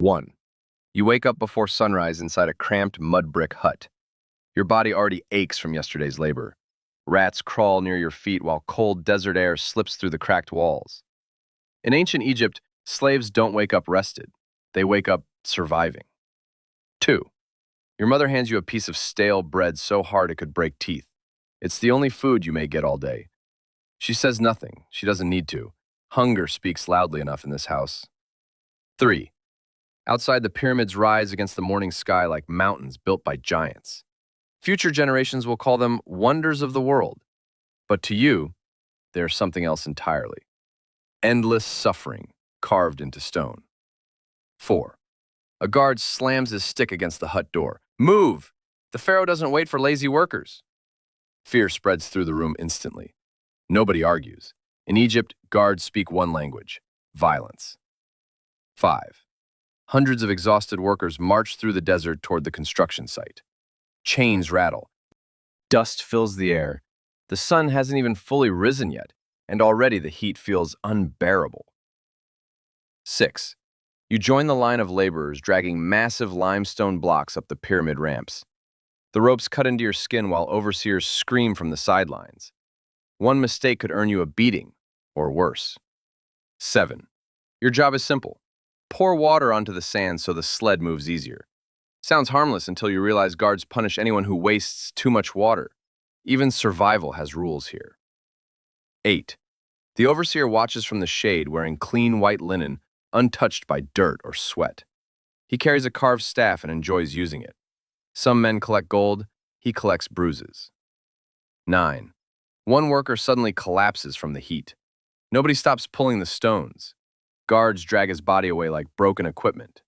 1. You wake up before sunrise inside a cramped mudbrick hut. Your body already aches from yesterday's labor. Rats crawl near your feet while cold desert air slips through the cracked walls. In ancient Egypt, slaves don't wake up rested. They wake up surviving. 2. Your mother hands you a piece of stale bread so hard it could break teeth. It's the only food you may get all day. She says nothing. She doesn't need to. Hunger speaks loudly enough in this house. 3. Outside, the pyramids rise against the morning sky like mountains built by giants. Future generations will call them wonders of the world. But to you, they're something else entirely. Endless suffering carved into stone. 4. A guard slams his stick against the hut door. Move! The pharaoh doesn't wait for lazy workers. Fear spreads through the room instantly. Nobody argues. In Egypt, guards speak one language: violence. 5. Hundreds of exhausted workers march through the desert toward the construction site. Chains rattle. Dust fills the air. The sun hasn't even fully risen yet, and already the heat feels unbearable. 6. You join the line of laborers dragging massive limestone blocks up the pyramid ramps. The ropes cut into your skin while overseers scream from the sidelines. One mistake could earn you a beating, or worse. 7. Your job is simple. Pour water onto the sand so the sled moves easier. Sounds harmless until you realize guards punish anyone who wastes too much water. Even survival has rules here. 8. The overseer watches from the shade wearing clean white linen, untouched by dirt or sweat. He carries a carved staff and enjoys using it. Some men collect gold, he collects bruises. 9. One worker suddenly collapses from the heat. Nobody stops pulling the stones. Guards drag his body away like broken equipment.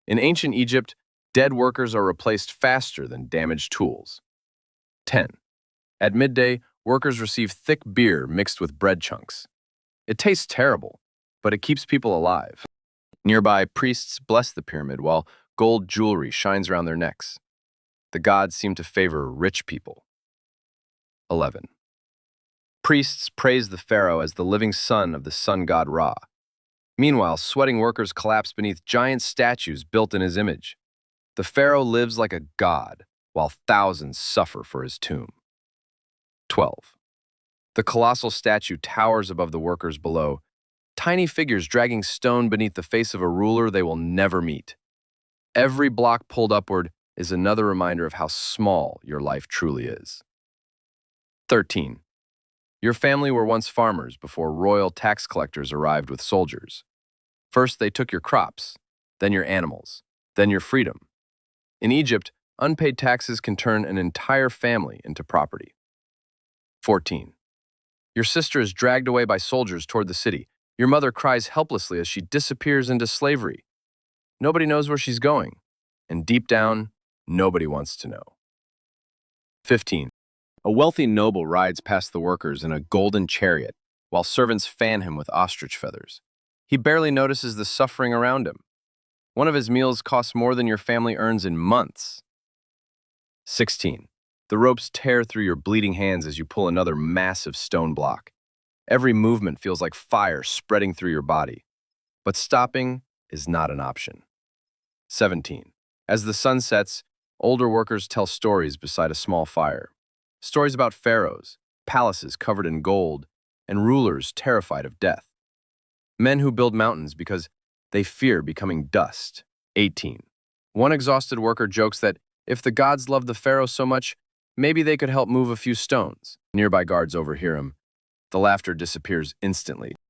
In ancient Egypt, dead workers are replaced faster than damaged tools. 10. At midday, workers receive thick beer mixed with bread chunks. It tastes terrible, but it keeps people alive. Nearby, priests bless the pyramid while gold jewelry shines around their necks. The gods seem to favor rich people. 11. Priests praise the pharaoh as the living son of the sun god Ra. Meanwhile, sweating workers collapse beneath giant statues built in his image. The pharaoh lives like a god, while thousands suffer for his tomb. 12. The colossal statue towers above the workers below, tiny figures dragging stone beneath the face of a ruler they will never meet. Every block pulled upward is another reminder of how small your life truly is. 13. Your family were once farmers before royal tax collectors arrived with soldiers. First, they took your crops, then your animals, then your freedom. In Egypt, unpaid taxes can turn an entire family into property. 14. Your sister is dragged away by soldiers toward the city. Your mother cries helplessly as she disappears into slavery. Nobody knows where she's going, and deep down, nobody wants to know. 15. A wealthy noble rides past the workers in a golden chariot, while servants fan him with ostrich feathers. He barely notices the suffering around him. One of his meals costs more than your family earns in months. 16. The ropes tear through your bleeding hands as you pull another massive stone block. Every movement feels like fire spreading through your body. But stopping is not an option. 17. As the sun sets, older workers tell stories beside a small fire. Stories about pharaohs, palaces covered in gold, and rulers terrified of death. Men who build mountains because they fear becoming dust. 18. One exhausted worker jokes that if the gods loved the pharaoh so much, maybe they could help move a few stones. Nearby guards overhear him. The laughter disappears instantly.